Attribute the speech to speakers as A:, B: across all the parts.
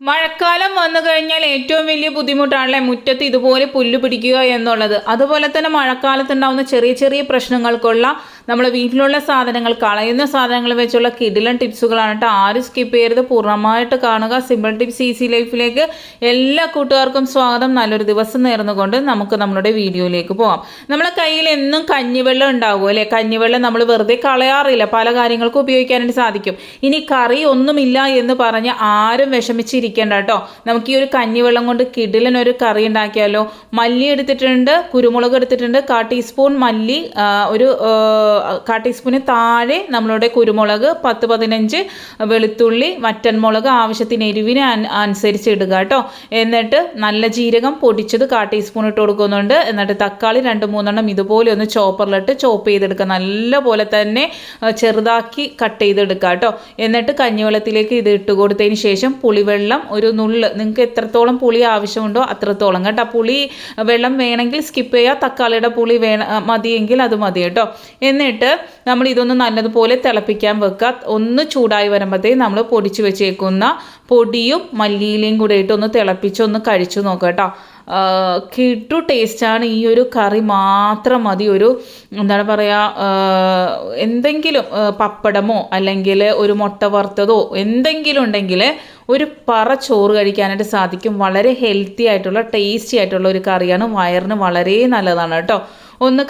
A: മഴക്കാലം വന്നു കഴിഞ്ഞാൽ ഏറ്റവും വലിയ ബുദ്ധിമുട്ടാണല്ലേ മുറ്റത്ത് ഇതുപോലെ പുല്ല് പിടിക്കുക എന്നുള്ളത്. അതുപോലെ തന്നെ മഴക്കാലത്ത് ഉണ്ടാകുന്ന ചെറിയ ചെറിയ പ്രശ്നങ്ങൾക്കുള്ള നമ്മുടെ വീട്ടിലുള്ള സാധനങ്ങൾ, കളയുന്ന സാധനങ്ങൾ വെച്ചുള്ള കിടിലൻ ടിപ്സുകളാണ് കേട്ടോ. ആരും സ്കിപ്പ് ചെയ്യരുത്, പൂർണ്ണമായിട്ട് കാണുക. സിമ്പിൾ ടിപ്സ് ഈസി ലൈഫിലേക്ക് എല്ലാ കൂട്ടുകാർക്കും സ്വാഗതം. നല്ലൊരു ദിവസം നേർന്നുകൊണ്ട് നമുക്ക് നമ്മുടെ വീഡിയോയിലേക്ക് പോകാം. നമ്മളെ കയ്യിൽ എന്നും കഞ്ഞിവെള്ളം ഉണ്ടാകും അല്ലേ? കഞ്ഞിവെള്ളം നമ്മൾ വെറുതെ കളയാറില്ല, പല കാര്യങ്ങൾക്കും ഉപയോഗിക്കാനായിട്ട് സാധിക്കും. ഇനി കറി ഒന്നുമില്ല എന്ന് പറഞ്ഞ് ആരും വിഷമിച്ചിരിക്കും കേട്ടോ. നമുക്ക് ഈ ഒരു കഞ്ഞിവെള്ളം കൊണ്ട് കിടിലൻ ഒരു കറി ഉണ്ടാക്കിയാലോ. മല്ലി എടുത്തിട്ടുണ്ട്, കുരുമുളക് എടുത്തിട്ടുണ്ട്, 1/4 ടീസ്പൂൺ മല്ലി, ഒരു 1/4 ടീസ്പൂണ് താഴെ നമ്മളുടെ കുരുമുളക്, 10-15 വെളുത്തുള്ളി, വറ്റൻമുളക് ആവശ്യത്തിന് എരിവിന് അനുസരിച്ച് ഇടുക കേട്ടോ. എന്നിട്ട് നല്ല ജീരകം പൊടിച്ചത് 1/4 ടീസ്പൂൺ ഇട്ട് കൊടുക്കുന്നുണ്ട്. എന്നിട്ട് തക്കാളി 2-3 ഇതുപോലെ ഒന്ന് ചോപ്പറിലിട്ട് ചോപ്പ് ചെയ്തെടുക്കുക. നല്ല പോലെ തന്നെ ചെറുതാക്കി കട്ട് ചെയ്തെടുക്കുക കേട്ടോ. എന്നിട്ട് കഞ്ഞിവെള്ളത്തിലേക്ക് ഇത് ഇട്ട് കൊടുത്തതിന് ശേഷം പുളിവെള്ളം ഒരു നുള്ള്, നിങ്ങൾക്ക് എത്രത്തോളം പുളി ആവശ്യമുണ്ടോ അത്രത്തോളം കേട്ടോ. പുളി വെള്ളം വേണമെങ്കിൽ സ്കിപ്പ് ചെയ്യുക, തക്കാളിയുടെ പുളി മതിയെങ്കിൽ അത് മതി കേട്ടോ. എന്നിട്ട് നമ്മൾ ഇതൊന്ന് നല്ലതുപോലെ തിളപ്പിക്കാൻ വെക്കുക. ഒന്ന് ചൂടായി വരുമ്പോഴത്തേക്ക് നമ്മൾ പൊടിച്ച് വെച്ചേക്കുന്ന പൊടിയും മല്ലിയിലയും കൂടെ ഇട്ട് ഒന്ന് തിളപ്പിച്ച് ഒന്ന് കഴിച്ചു നോക്കുക കേട്ടോ. കിട്ടു ടേസ്റ്റാണ്. ഈ ഒരു കറി മാത്രം മതി. ഒരു എന്താണ് പറയുക, എന്തെങ്കിലും പപ്പടമോ അല്ലെങ്കിൽ ഒരു മുട്ട വറുത്തതോ എന്തെങ്കിലും ഉണ്ടെങ്കിൽ ഒരു പറ ചോറ് കഴിക്കാനായിട്ട് സാധിക്കും. വളരെ ഹെൽത്തി ആയിട്ടുള്ള ടേസ്റ്റി ആയിട്ടുള്ള ഒരു കറിയാണ്. വയറിന് വളരെ നല്ലതാണ് കേട്ടോ. ഒന്ന്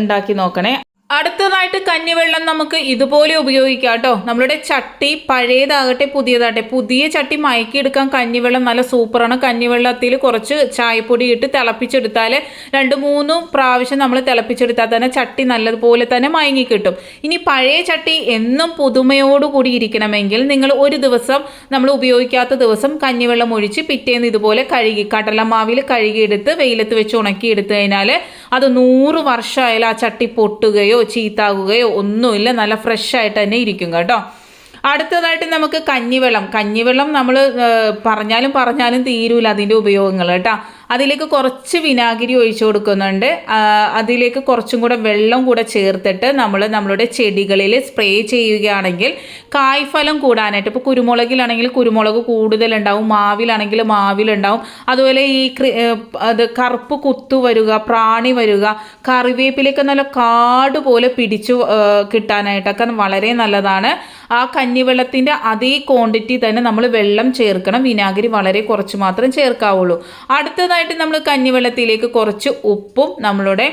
A: ഉണ്ടാക്കി നോക്കണേ. അടുത്തതായിട്ട് കഞ്ഞിവെള്ളം നമുക്ക് ഇതുപോലെ ഉപയോഗിക്കാം കേട്ടോ. നമ്മളുടെ ചട്ടി പഴയതാകട്ടെ പുതിയതാകട്ടെ, പുതിയ ചട്ടി മയക്കിയെടുക്കാൻ കഞ്ഞിവെള്ളം നല്ല സൂപ്പറാണ്. കഞ്ഞിവെള്ളത്തിൽ കുറച്ച് ചായപ്പൊടി ഇട്ട് തിളപ്പിച്ചെടുത്താൽ 2-3 പ്രാവശ്യം നമ്മൾ തിളപ്പിച്ചെടുത്താൽ തന്നെ ചട്ടി നല്ലതുപോലെ തന്നെ മയങ്ങി കിട്ടും. ഇനി പഴയ ചട്ടി എന്നും പുതുമയോടുകൂടി ഇരിക്കണമെങ്കിൽ നിങ്ങൾ ഒരു ദിവസം നമ്മൾ ഉപയോഗിക്കാത്ത ദിവസം കഞ്ഞിവെള്ളം ഒഴിച്ച് പിറ്റേന്ന് ഇതുപോലെ കഴുകി കടലമാവിൽ കഴുകിയെടുത്ത് വെയിലത്ത് വെച്ച് ഉണക്കിയെടുത്തു കഴിഞ്ഞാൽ അത് 100 വർഷമായാലും ആ ചട്ടി പൊട്ടുകയോ ചീത്താകുകയോ ഒന്നുമില്ല, നല്ല ഫ്രഷ് ആയിട്ട് തന്നെ ഇരിക്കും കേട്ടോ. അടുത്തതായിട്ട് നമുക്ക് കഞ്ഞിവെള്ളം നമ്മൾ പറഞ്ഞാലും തീരൂല അതിൻ്റെ ഉപയോഗങ്ങൾ കേട്ടോ. അതിലേക്ക് കുറച്ച് വിനാഗിരി ഒഴിച്ചു കൊടുക്കുന്നുണ്ട്. അതിലേക്ക് കുറച്ചും കൂടെ വെള്ളം കൂടെ ചേർത്തിട്ട് നമ്മളുടെ ചെടികളിൽ സ്പ്രേ ചെയ്യുകയാണെങ്കിൽ കായ്ഫലം കൂടാനായിട്ട്, ഇപ്പോൾ കുരുമുളകിലാണെങ്കിൽ കുരുമുളക് കൂടുതലുണ്ടാവും, മാവിലാണെങ്കിൽ മാവിലുണ്ടാവും. അതുപോലെ ഈ കറുപ്പ് കുത്തു വരിക, പ്രാണി വരിക, കറിവേപ്പിലേക്ക് നല്ല കാട് പോലെ പിടിച്ചു കിട്ടാനായിട്ടൊക്കെ വളരെ നല്ലതാണ്. ആ കഞ്ഞിവെള്ളത്തിൻ്റെ അതേ ക്വാണ്ടിറ്റി തന്നെ നമ്മൾ വെള്ളം ചേർക്കണം. വിനാഗിരി വളരെ കുറച്ച് മാത്രം ചേർക്കാവുള്ളൂ. അടുത്തതായിട്ട് നമ്മൾ കഞ്ഞിവെള്ളത്തിലേക്ക് കുറച്ച് ഉപ്പും നമ്മളുടെ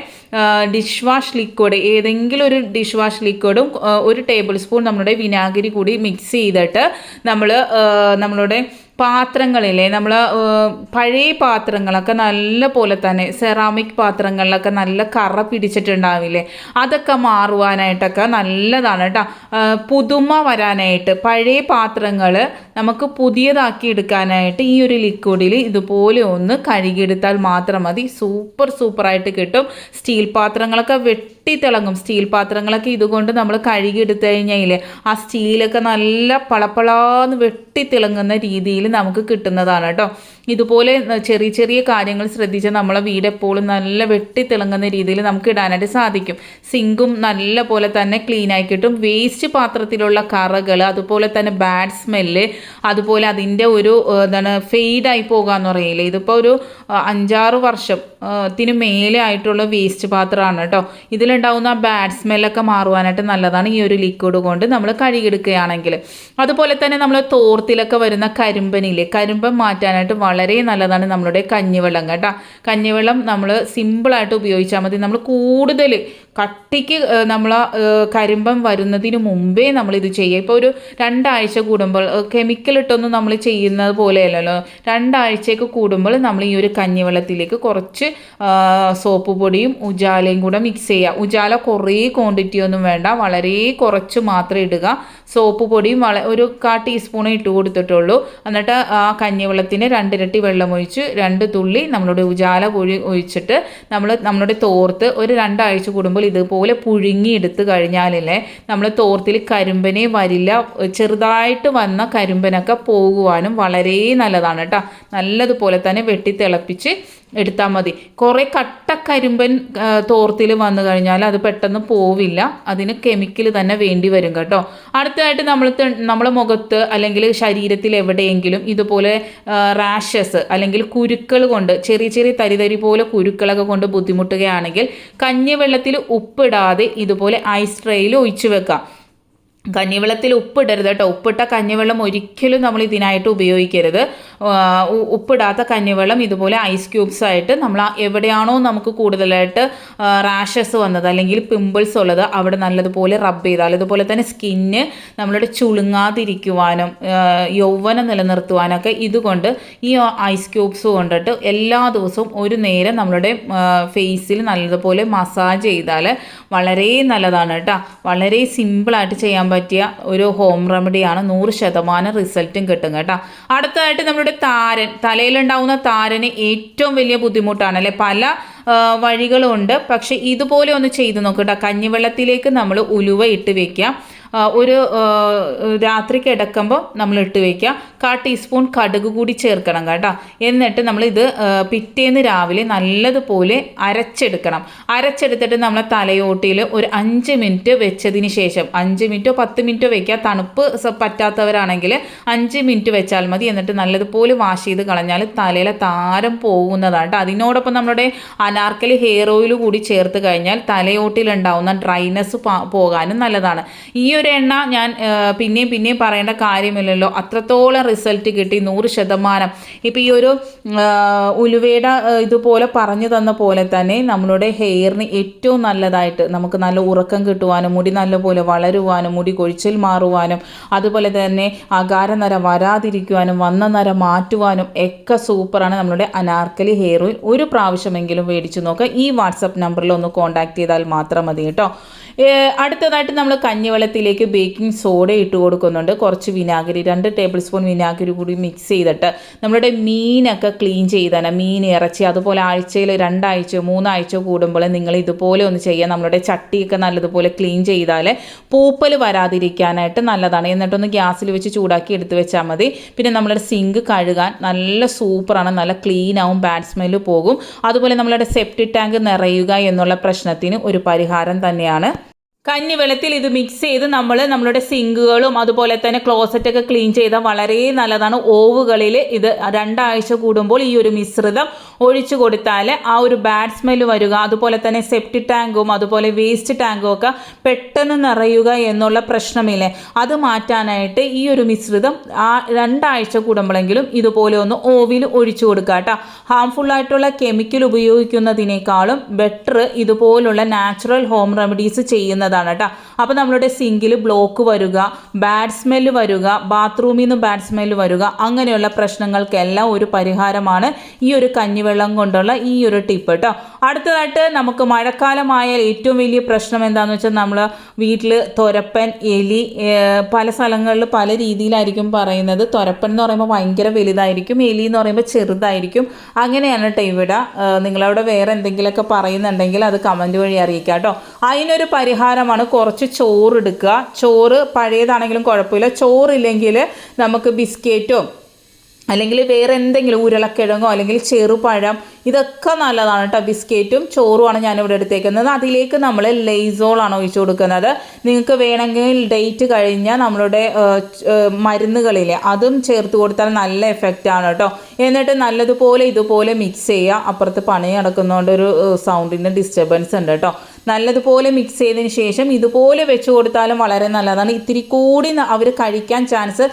A: ഡിഷ് വാഷ് ലിക്വിഡ്, ഏതെങ്കിലും ഒരു ഡിഷ് വാഷ് ലിക്വിഡും 1 ടേബിൾ സ്പൂൺ നമ്മളുടെ വിനാഗിരി കൂടി മിക്സ് ചെയ്തിട്ട് നമ്മളുടെ പാത്രങ്ങളിലെ പഴയ പാത്രങ്ങളൊക്കെ നല്ല പോലെ തന്നെ സെറാമിക് പാത്രങ്ങളിലൊക്കെ നല്ല കറ പിടിച്ചിട്ടുണ്ടാവില്ലേ, അതൊക്കെ മാറുവാനായിട്ടൊക്കെ നല്ലതാണ് കേട്ടോ. പുതുമ വരാനായിട്ട് പഴയ പാത്രങ്ങൾ നമുക്ക് പുതിയതാക്കി എടുക്കാനായിട്ട് ഈ ഒരു ലിക്വിഡിൽ ഇതുപോലെ ഒന്ന് കഴുകിയെടുത്താൽ മാത്രം മതി. സൂപ്പറായിട്ട് കിട്ടും. സ്റ്റീൽ പാത്രങ്ങളൊക്കെ വെട്ടിത്തിളങ്ങും. സ്റ്റീൽ പാത്രങ്ങളൊക്കെ ഇതുകൊണ്ട് നമ്മൾ കഴുകിയെടുത്തു കഴിഞ്ഞാൽ ആ സ്റ്റീലൊക്കെ നല്ല പളപ്പളാന്ന് വെട്ടിത്തിളങ്ങുന്ന രീതിയിൽ നമുക്ക് കിട്ടുന്നതാണ് കേട്ടോ. ഇതുപോലെ ചെറിയ ചെറിയ കാര്യങ്ങൾ ശ്രദ്ധിച്ച് നമ്മളെ വീട് എപ്പോഴും നല്ല വെട്ടിത്തിളങ്ങുന്ന രീതിയിൽ നമുക്ക് ഇടാനായിട്ട് സാധിക്കും. സിങ്കും നല്ല പോലെ തന്നെ ക്ലീൻ ആയി കിട്ടും. വേസ്റ്റ് പാത്രത്തിലുള്ള കറകൾ, അതുപോലെ തന്നെ ബാഡ് സ്മെല്ല്, അതുപോലെ അതിൻ്റെ ഒരു ഫെയ്ഡായി പോകാമെന്ന് പറയില്ലേ, ഇതിപ്പോൾ ഒരു 5-6 വർഷത്തിന് മേലെ ആയിട്ടുള്ള വേസ്റ്റ് പാത്രമാണ് കേട്ടോ. ഇതിലുണ്ടാവുന്ന ബാഡ് സ്മെല്ലൊക്കെ മാറുവാനായിട്ട് നല്ലതാണ് ഈ ഒരു ലിക്വിഡ് കൊണ്ട് നമ്മൾ കഴുകിയെടുക്കുകയാണെങ്കിൽ. അതുപോലെ തന്നെ നമ്മൾ തോർത്തിലൊക്കെ വരുന്ന കരിമ്പൻ മാറ്റാനായിട്ട് വളരെ നല്ലതാണ് നമ്മളുടെ കഞ്ഞിവെള്ളം കേട്ടോ. കഞ്ഞിവെള്ളം നമ്മൾ സിമ്പിളായിട്ട് ഉപയോഗിച്ചാൽ മതി. നമ്മൾ കൂടുതൽ കട്ടിക്ക് കരിമ്പം വരുന്നതിന് മുമ്പേ നമ്മളിത് ചെയ്യുക. ഇപ്പോൾ ഒരു 2 ആഴ്ച കൂടുമ്പോൾ, കെമിക്കലിട്ടൊന്നും നമ്മൾ ചെയ്യുന്നത് പോലെയല്ലല്ലോ, 2 ആഴ്ചയൊക്കെ കൂടുമ്പോൾ നമ്മൾ ഈ ഒരു കഞ്ഞിവെള്ളത്തിലേക്ക് കുറച്ച് സോപ്പ് പൊടിയും ഉജാലയും കൂടെ മിക്സ് ചെയ്യുക. ഉജാല കുറേ ക്വാണ്ടിറ്റി ഒന്നും വേണ്ട, വളരെ കുറച്ച് മാത്രം ഇടുക. സോപ്പ് പൊടിയും ഒരു 1/4 ടീസ്പൂൺ ഇട്ട് കൊടുത്തിട്ടുള്ളൂ. എന്നിട്ട് ആ കഞ്ഞിവെള്ളത്തിന് 2 ഇരട്ടി വെള്ളം ഒഴിച്ച് 2 തുള്ളി നമ്മളുടെ ഉജാല ഒഴിച്ചിട്ട് നമ്മളുടെ തോർത്ത് ഒരു 2 ആഴ്ച കൂടുമ്പോൾ ഇതുപോലെ പുഴുങ്ങിയെടുത്ത് കഴിഞ്ഞാലല്ലേ നമ്മൾ തോർത്തിൽ കരിമ്പനെ വരില്ല. ചെറുതായിട്ട് വന്ന കരിമ്പനൊക്കെ പോകുവാനും വളരെ നല്ലതാണ് കേട്ടോ. നല്ലതുപോലെ തന്നെ വെട്ടി തിളപ്പിച്ച് എടുത്താൽ മതി. കുറേ കട്ടക്കരിമ്പൻ തോർത്തിൽ വന്നു കഴിഞ്ഞാൽ അത് പെട്ടെന്ന് പോവില്ല, അതിന് കെമിക്കൽ തന്നെ വേണ്ടി വരും കേട്ടോ. അടുത്ത അടുത്തതായിട്ട് നമ്മളെ മുഖത്ത് അല്ലെങ്കിൽ ശരീരത്തിൽ എവിടെയെങ്കിലും ഇതുപോലെ റാഷസ് അല്ലെങ്കിൽ കുരുക്കൾ കൊണ്ട് ചെറിയ ചെറിയ തരി പോലെ കുരുക്കളൊക്കെ കൊണ്ട് ബുദ്ധിമുട്ടുകയാണെങ്കിൽ കഞ്ഞിവെള്ളത്തിൽ ഉപ്പിടാതെ ഇതുപോലെ ഐസ് ട്രേയിൽ ഒഴിച്ചു വെക്കാം. കഞ്ഞിവെള്ളത്തിൽ ഉപ്പിടരുത് കേട്ടോ. ഉപ്പിട്ട കഞ്ഞിവെള്ളം ഒരിക്കലും നമ്മൾ ഇതിനായിട്ട് ഉപയോഗിക്കരുത്. ഉപ്പിടാത്ത കഞ്ഞിവെള്ളം ഇതുപോലെ ഐസ് ക്യൂബ്സ് ആയിട്ട് നമ്മൾ എവിടെയാണോ നമുക്ക് കൂടുതലായിട്ട് റാഷസ് വന്നത് അല്ലെങ്കിൽ പിമ്പിൾസ് ഉള്ളത് അവിടെ നല്ലതുപോലെ റബ്ബ് ചെയ്താൽ, അതുപോലെ തന്നെ സ്കിന്ന് നമ്മളുടെ ചുളുങ്ങാതിരിക്കുവാനും യൗവനം നിലനിർത്തുവാനൊക്കെ ഇതുകൊണ്ട് ഈ ഐസ് ക്യൂബ്സ് കൊണ്ടിട്ട് എല്ലാ ദിവസവും ഒരു നേരം നമ്മളുടെ ഫേസിൽ നല്ലതുപോലെ മസാജ് ചെയ്താൽ വളരെ നല്ലതാണ് കേട്ടോ. വളരെ സിമ്പിളായിട്ട് ചെയ്യാൻ പറ്റിയ ഒരു ഹോം റെമഡിയാണ്. 100% റിസൾട്ടും കിട്ടും കേട്ടോ. അടുത്തതായിട്ട് നമ്മുടെ തലയിലുണ്ടാവുന്ന താരന് ഏറ്റവും വലിയ ബുദ്ധിമുട്ടാണ് അല്ലേ. പല വഴികളുണ്ട്, പക്ഷെ ഇതുപോലെ ഒന്ന് ചെയ്ത് നോക്കട്ടോ. കഞ്ഞിവെള്ളത്തിലേക്ക് നമ്മൾ ഉലുവ ഇട്ട് വെക്കാം. ഒരു രാത്രി കിടക്കുമ്പോൾ നമ്മൾ ഇട്ട് വയ്ക്കുക. 1/4 ടീസ്പൂൺ കടുക് കൂടി ചേർക്കണം കേട്ടോ. എന്നിട്ട് നമ്മളിത് പിറ്റേന്ന് രാവിലെ നല്ലതുപോലെ അരച്ചെടുക്കണം. അരച്ചെടുത്തിട്ട് നമ്മളെ തലയോട്ടിയിൽ ഒരു 5 മിനിറ്റ് വെച്ചതിന് ശേഷം 5 മിനിറ്റോ 10 മിനിറ്റോ വെക്കുക. തണുപ്പ് പറ്റാത്തവരാണെങ്കിൽ 5 മിനിറ്റ് വെച്ചാൽ മതി. എന്നിട്ട് നല്ലതുപോലെ വാഷ് ചെയ്ത് കളഞ്ഞാൽ തലയിലെ താരം പോകുന്നതാണ് കേട്ടോ. അതിനോടൊപ്പം നമ്മുടെ അനാർക്കലി ഹെയർ ഓയിൽ കൂടി ചേർത്ത് കഴിഞ്ഞാൽ തലയോട്ടിലുണ്ടാവുന്ന ഡ്രൈനെസ് പോകാനും നല്ലതാണ്. ഈ ഒരു എണ്ണ ഞാൻ പിന്നെയും പറയേണ്ട കാര്യമില്ലല്ലോ, അത്രത്തോളം റിസൾട്ട് കിട്ടി 100%. ഇപ്പം ഈ ഒരു ഉലുവയുടെ ഇതുപോലെ പറഞ്ഞു തന്ന പോലെ തന്നെ നമ്മളുടെ ഹെയറിന് ഏറ്റവും നല്ലതായിട്ട് നമുക്ക് നല്ല ഉറക്കം കിട്ടുവാനും മുടി നല്ലപോലെ വളരുവാനും മുടി കൊഴിച്ചിൽ മാറുവാനും അതുപോലെ തന്നെ അകാരനര വരാതിരിക്കുവാനും വന്ന നര മാറ്റുവാനും ഒക്കെ സൂപ്പറാണ് നമ്മളുടെ അനാർക്കലി ഹെയർ ഓയിൽ. ഒരു പ്രാവശ്യമെങ്കിലും മേടിച്ചു നോക്കുക. ഈ വാട്സപ്പ് നമ്പറിൽ ഒന്ന് കോൺടാക്ട് ചെയ്താൽ മാത്രം മതി കേട്ടോ. അടുത്തതായിട്ട് നമ്മൾ കഞ്ഞിവെള്ളത്തിലേക്ക് ബേക്കിംഗ് സോഡ ഇട്ട് കൊടുക്കുന്നുണ്ട്. കുറച്ച് വിനാഗിരി 2 ടേബിൾ സ്പൂൺ വിനാഗിരി കൂടി മിക്സ് ചെയ്തിട്ട് നമ്മളുടെ മീനൊക്കെ ക്ലീൻ ചെയ്താൽ മീൻ ഇറച്ചി അതുപോലെ ആഴ്ചയിൽ 2 ആഴ്ച 3 ആഴ്ച കൂടുമ്പോൾ നിങ്ങൾ ഇതുപോലെ ഒന്ന് ചെയ്യുക. നമ്മളുടെ ചട്ടിയൊക്കെ നല്ലതുപോലെ ക്ലീൻ ചെയ്താൽ പൂപ്പൽ വരാതിരിക്കാനായിട്ട് നല്ലതാണ്. എന്നിട്ടൊന്ന് ഗ്യാസിൽ വെച്ച് ചൂടാക്കി എടുത്ത് വെച്ചാൽ മതി. പിന്നെ നമ്മളുടെ സിങ്ക് കഴുകാൻ നല്ല സൂപ്പറാണ്, നല്ല ക്ലീൻ ആവും, ബാഡ് സ്മെല്ല് പോകും. അതുപോലെ നമ്മളുടെ സെപ്റ്റിക് ടാങ്ക് നിറയുക എന്നുള്ള പ്രശ്നത്തിന് ഒരു പരിഹാരം തന്നെയാണ്. കഞ്ഞിവെള്ളത്തിൽ ഇത് മിക്സ് ചെയ്ത് നമ്മളുടെ സിങ്കുകളും അതുപോലെ തന്നെ ക്ലോസറ്റൊക്കെ ക്ലീൻ ചെയ്താൽ വളരെ നല്ലതാണ്. ഓവുകളിൽ ഇത് 2 ആഴ്ച കൂടുമ്പോൾ ഈ ഒരു മിശ്രിതം ഒഴിച്ചു കൊടുത്താൽ ആ ഒരു ബാഡ് സ്മെല്ല് വരിക, അതുപോലെ തന്നെ സെപ്റ്റിക് ടാങ്കും അതുപോലെ വേസ്റ്റ് ടാങ്കും ഒക്കെ പെട്ടെന്ന് നിറയുക എന്നുള്ള പ്രശ്നമില്ലേ, അത് മാറ്റാനായിട്ട് ഈ ഒരു മിശ്രിതം 2 ആഴ്ച കൂടുമ്പോഴെങ്കിലും ഇതുപോലെ ഒന്ന് ഓവിൽ ഒഴിച്ചു കൊടുക്കുക കേട്ടോ. ഹാംഫുള്ളായിട്ടുള്ള കെമിക്കൽ ഉപയോഗിക്കുന്നതിനേക്കാളും ബെറ്റർ ഇതുപോലുള്ള നാച്ചുറൽ ഹോം റെമഡീസ് ചെയ്യുന്നത് കേട്ടോ. അപ്പോൾ നമ്മളുടെ സിങ്കിൽ ബ്ലോക്ക് വരിക, ബാഡ് സ്മെല്ല് വരിക, ബാത്റൂമിൽ നിന്ന് ബാഡ് സ്മെല്ല് വരിക, അങ്ങനെയുള്ള പ്രശ്നങ്ങൾക്കെല്ലാം ഒരു പരിഹാരമാണ് ഈ ഒരു കഞ്ഞിവെള്ളം കൊണ്ടുള്ള ഈ ഒരു ടിപ്പ് കേട്ടോ. അടുത്തതായിട്ട് നമുക്ക് മഴക്കാലമായാൽ ഏറ്റവും വലിയ പ്രശ്നം എന്താണെന്ന് വെച്ചാൽ നമ്മൾ വീട്ടിൽ തൊരപ്പൻ, എലി, പല സ്ഥലങ്ങളിൽ പല രീതിയിലായിരിക്കും പറയുന്നത്. തൊരപ്പൻ എന്ന് പറയുമ്പോൾ ഭയങ്കര വലുതായിരിക്കും, എലി എന്ന് പറയുമ്പോൾ ചെറുതായിരിക്കും. അങ്ങനെയാണ് കേട്ടോ ഇവിടെ. നിങ്ങളവിടെ വേറെ എന്തെങ്കിലുമൊക്കെ പറയുന്നുണ്ടെങ്കിൽ അത് കമൻറ്റ് വഴി അറിയിക്കാം കേട്ടോ. അതിനൊരു പരിഹാരമാണ് കുറച്ച് ചോറ് എടുക്കുക. ചോറ് പഴയതാണെങ്കിലും കുഴപ്പമില്ല. ചോറില്ലെങ്കിൽ നമുക്ക് ബിസ്ക്കറ്റോ അല്ലെങ്കിൽ വേറെ എന്തെങ്കിലും ഉരുളക്കിഴങ്ങോ അല്ലെങ്കിൽ ചെറുപഴം ഇതൊക്കെ നല്ലതാണ് കേട്ടോ. ബിസ്ക്കറ്റും ചോറുമാണ് ഞാനിവിടെ എടുത്തേക്കുന്നത്. അതിലേക്ക് നമ്മൾ ലെയ്സോളാണ് ഒഴിച്ചു കൊടുക്കുന്നത്. നിങ്ങൾക്ക് വേണമെങ്കിൽ ഡേറ്റ് കഴിഞ്ഞ നമ്മളുടെ മരുന്നുകളിലെ അതും ചേർത്ത് കൊടുത്താൽ നല്ല എഫക്റ്റാണ് കേട്ടോ. എന്നിട്ട് നല്ലതുപോലെ ഇതുപോലെ മിക്സ് ചെയ്യുക. അപ്പുറത്ത് പണി നടക്കുന്നതുകൊണ്ട് ഒരു സൗണ്ടിൻ്റെ ഡിസ്റ്റർബൻസ് ഉണ്ട് കേട്ടോ. നല്ലതുപോലെ മിക്സ് ചെയ്തതിന് ശേഷം ഇതുപോലെ വെച്ച് കൊടുത്താലും വളരെ നല്ലതാണ്. ഇത്തിരി കൂടി അവർ കഴിക്കാൻ ചാൻസ്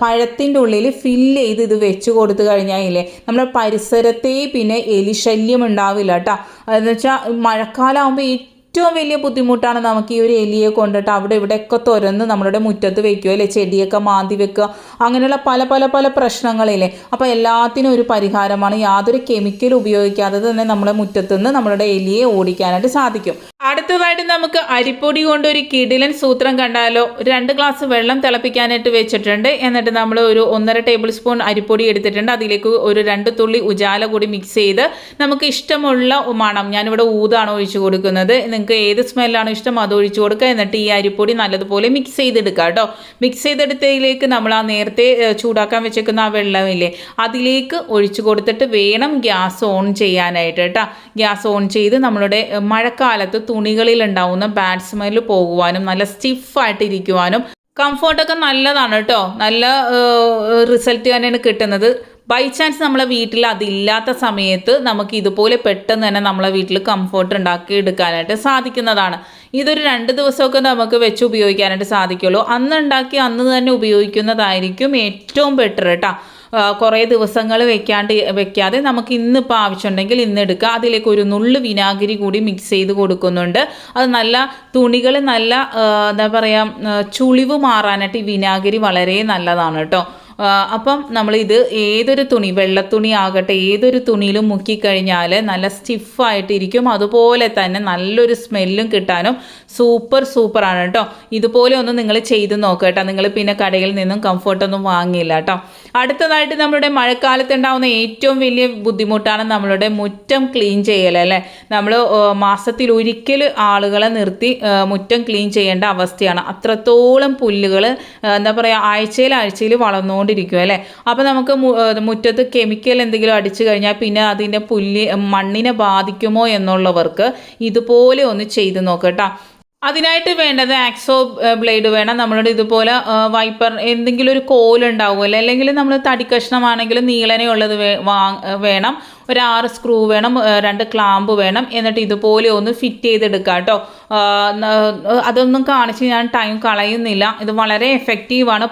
A: പഴത്തിൻ്റെ ഉള്ളിൽ ഫില്ല് ചെയ്ത് ഇത് വെച്ച് കൊടുത്തു കഴിഞ്ഞാൽ ഇല്ലേ നമ്മുടെ പരിസരത്തെ പിന്നെ എലിശല്യം ഉണ്ടാവില്ല കേട്ടോ. എന്ന് വെച്ചാൽ മഴക്കാലം ആകുമ്പോൾ ഏറ്റവും വലിയ ബുദ്ധിമുട്ടാണ് നമുക്ക് ഈ ഒരു എലിയെ കൊണ്ടിട്ട് അവിടെ ഇവിടെയൊക്കെ തുരന്ന് നമ്മളുടെ മുറ്റത്ത് വെക്കുക അല്ലേ, ചെടിയൊക്കെ മാന്തി വെക്കുക, അങ്ങനെയുള്ള പല പല പല പ്രശ്നങ്ങളില്ലേ. അപ്പോൾ എല്ലാത്തിനും ഒരു പരിഹാരമാണ്. യാതൊരു കെമിക്കൽ ഉപയോഗിക്കാതെ തന്നെ നമ്മളെ മുറ്റത്തുനിന്ന് നമ്മളുടെ എലിയെ ഓടിക്കാനായിട്ട് സാധിക്കും. അടുത്തതായിട്ട് നമുക്ക് അരിപ്പൊടി കൊണ്ട് ഒരു കിടിലൻ സൂത്രം കണ്ടാലോ. 2 ഗ്ലാസ് വെള്ളം തിളപ്പിക്കാനായിട്ട് വെച്ചിട്ടുണ്ട്. എന്നിട്ട് നമ്മൾ ഒരു 1.5 ടേബിൾ സ്പൂൺ അരിപ്പൊടി എടുത്തിട്ടുണ്ട്. അതിലേക്ക് ഒരു 2 തുള്ളി ഉജാല കൂടി മിക്സ് ചെയ്ത് നമുക്ക് ഇഷ്ടമുള്ള മണം, ഞാനിവിടെ ഊതാണ് ഒഴിച്ചു കൊടുക്കുന്നത്, നിങ്ങൾക്ക് ഏത് സ്മെല്ലാണോ ഇഷ്ടം അത് ഒഴിച്ചു കൊടുക്കുക. എന്നിട്ട് ഈ അരിപ്പൊടി നല്ലതുപോലെ മിക്സ് ചെയ്തെടുക്കുക കേട്ടോ. മിക്സ് ചെയ്തെടുത്തതിലേക്ക് നമ്മൾ ആ നേരത്തെ ചൂടാക്കാൻ വെച്ചേക്കുന്ന ആ വെള്ളമില്ലേ അതിലേക്ക് ഒഴിച്ചു കൊടുത്തിട്ട് വേണം ഗ്യാസ് ഓൺ ചെയ്യാനായിട്ട് കേട്ടോ. ഗ്യാസ് ഓൺ ചെയ്ത് നമ്മളുടെ മഴക്കാലത്ത് തുണികളിൽ ഉണ്ടാവുന്ന ബാഡ് സ്മെല്ല് പോകുവാനും നല്ല സ്റ്റിഫായിട്ടിരിക്കുവാനും കംഫോർട്ടൊക്കെ നല്ലതാണ് കേട്ടോ. നല്ല റിസൾട്ട് തന്നെയാണ് കിട്ടുന്നത്. ബൈ ചാൻസ് നമ്മളെ വീട്ടിൽ അതില്ലാത്ത സമയത്ത് നമുക്ക് ഇതുപോലെ പെട്ടെന്ന് തന്നെ നമ്മളെ വീട്ടിൽ കംഫോർട്ട് ഉണ്ടാക്കി എടുക്കാനായിട്ട് സാധിക്കുന്നതാണ്. ഇതൊരു 2 ദിവസമൊക്കെ നമുക്ക് വെച്ച് ഉപയോഗിക്കാനായിട്ട് സാധിക്കുള്ളൂ. അന്ന് ഉണ്ടാക്കി അന്ന് തന്നെ ഉപയോഗിക്കുന്നതായിരിക്കും ഏറ്റവും ബെറ്റർ കേട്ടോ. കുറേ ദിവസങ്ങൾ വെക്കാതെ നമുക്ക് ഇന്നിപ്പോൾ ആവശ്യമുണ്ടെങ്കിൽ ഇന്ന് എടുക്കുക. അതിലേക്ക് ഒരു നുള്ളു വിനാഗിരി കൂടി മിക്സ് ചെയ്ത് കൊടുക്കുന്നുണ്ട്. അത് നല്ല തുണികൾ നല്ല എന്താ പറയുക ചുളിവ് മാറാനായിട്ട് ഈ വിനാഗിരി വളരെ നല്ലതാണ് കേട്ടോ. അപ്പം നമ്മളിത് ഏതൊരു തുണി, വെള്ളത്തുണി ആകട്ടെ, ഏതൊരു തുണിയിലും മുക്കിക്കഴിഞ്ഞാൽ നല്ല സ്റ്റിഫായിട്ടിരിക്കും. അതുപോലെ തന്നെ നല്ലൊരു സ്മെല്ലും കിട്ടാനും സൂപ്പറാണ് കേട്ടോ. ഇതുപോലെ ഒന്ന് നിങ്ങൾ ചെയ്ത് നോക്കുക കേട്ടോ. നിങ്ങൾ പിന്നെ കടയിൽ നിന്നും കംഫർട്ടൊന്നും വാങ്ങിയില്ല കേട്ടോ. അടുത്തതായിട്ട് നമ്മുടെ മഴക്കാലത്ത് ഉണ്ടാകുന്ന ഏറ്റവും വലിയ ബുദ്ധിമുട്ടാണ് നമ്മളുടെ മുറ്റം ക്ലീൻ ചെയ്യൽ അല്ലേ. നമ്മൾ മാസത്തിൽ ഒരിക്കൽ ആളുകളെ നിർത്തി മുറ്റം ക്ലീൻ ചെയ്യേണ്ട അവസ്ഥയാണ്. അത്രത്തോളം പുല്ലുകൾ എന്താ പറയുക ആഴ്ചയിൽ വളർന്നുകൊണ്ടിരിക്കും അല്ലേ. അപ്പോൾ നമുക്ക് മുറ്റത്ത് കെമിക്കൽ എന്തെങ്കിലും അടിച്ചു കഴിഞ്ഞാൽ പിന്നെ അതിൻ്റെ മണ്ണിനെ ബാധിക്കുമോ എന്നുള്ളവർക്ക് ഇതുപോലെ ഒന്ന് ചെയ്ത് നോക്കട്ടോ. അതിനായിട്ട് വേണ്ടത് ആക്സോ ബ്ലേഡ് വേണം. നമ്മളുടെ ഇതുപോലെ വൈപ്പർ എന്തെങ്കിലും ഒരു കോലുണ്ടാവുമല്ലോ, അല്ലെങ്കിൽ നമ്മൾ തടിക്കഷ്ണമാണെങ്കിലും നീളനെ ഉള്ളത് വേണം. ഒരു 6 സ്ക്രൂ വേണം, 2 ക്ലാമ്പ് വേണം. എന്നിട്ട് ഇതുപോലെ ഒന്ന് ഫിറ്റ് ചെയ്തെടുക്കുക കേട്ടോ. അതൊന്നും കാണിച്ച് ഞാൻ ടൈം കളയുന്നില്ല. ഇത് വളരെ എഫക്റ്റീവാണ്.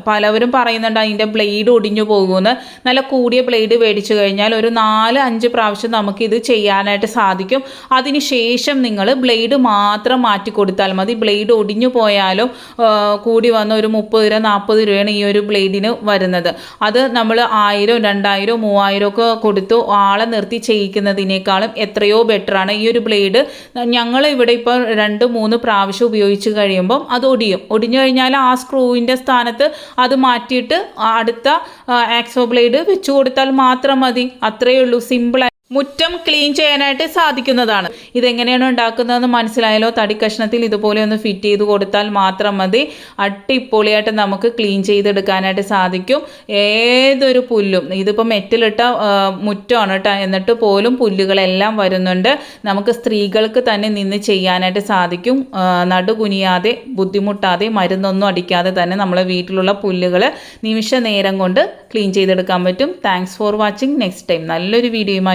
A: പലവരും പറയുന്നുണ്ട് അതിൻ്റെ ബ്ലേഡ് ഒടിഞ്ഞു പോകുമെന്ന്. നല്ല കൂടിയ ബ്ലേഡ് മേടിച്ചു കഴിഞ്ഞാൽ ഒരു 4-5 പ്രാവശ്യം നമുക്കിത് ചെയ്യാനായിട്ട് സാധിക്കും. അതിനുശേഷം നിങ്ങൾ ബ്ലേഡ് മാത്രം മാറ്റി കൊടുത്താൽ മതി. ബ്ലേഡ് ഒടിഞ്ഞു പോയാലും കൂടി വന്ന ഒരു 30-40 രൂപയാണ് ഈ ഒരു ബ്ലേഡിന് വരുന്നത്. അത് നമ്മൾ 1000, 2000, 3000 ഒക്കെ കൊടുത്തു ആളെ നിർത്തി ചെയ്യിക്കുന്നതിനേക്കാളും എത്രയോ ബെറ്ററാണ് ഈ ഒരു ബ്ലേഡ്. ഞങ്ങൾ ഇവിടെ ഇപ്പോൾ 2-3 പ്രാവശ്യം ഉപയോഗിച്ച് കഴിയുമ്പം അത് ഒടിഞ്ഞു കഴിഞ്ഞാൽ ആ സ്ക്രൂവിൻ്റെ സ്ഥാനത്ത് അത് മാറ്റിയിട്ട് അടുത്ത ആക്സോ ബ്ലേഡ് വെച്ച് കൊടുത്താൽ മാത്രം മതി. അത്രയേ ഉള്ളൂ. സിമ്പിളായി മുറ്റം ക്ലീൻ ചെയ്യാനായിട്ട് സാധിക്കുന്നതാണ്. ഇതെങ്ങനെയാണ് ഉണ്ടാക്കുന്നതെന്ന് മനസ്സിലായാലോ. തടിക്കഷ്ണത്തിൽ ഇതുപോലെ ഒന്ന് ഫിറ്റ് ചെയ്ത് കൊടുത്താൽ മാത്രം മതി. അടിപൊളിയായിട്ട് നമുക്ക് ക്ലീൻ ചെയ്തെടുക്കാനായിട്ട് സാധിക്കും. ഏതൊരു പുല്ലും, ഇതിപ്പോൾ മെറ്റലിട്ട മുറ്റമാണ് കേട്ടോ, എന്നിട്ട് പോലും പുല്ലുകളെല്ലാം വരുന്നുണ്ട്. നമുക്ക് സ്ത്രീകൾക്ക് തന്നെ നിന്ന് ചെയ്യാനായിട്ട് സാധിക്കും. നടുകുനിയാതെ ബുദ്ധിമുട്ടാതെ മരുന്നൊന്നും അടിക്കാതെ തന്നെ നമ്മളെ വീട്ടിലുള്ള പുല്ലുകൾ നിമിഷ നേരം കൊണ്ട് ക്ലീൻ ചെയ്തെടുക്കാൻ പറ്റും. Thanks for watching. Next time നല്ലൊരു വീഡിയോയുമായി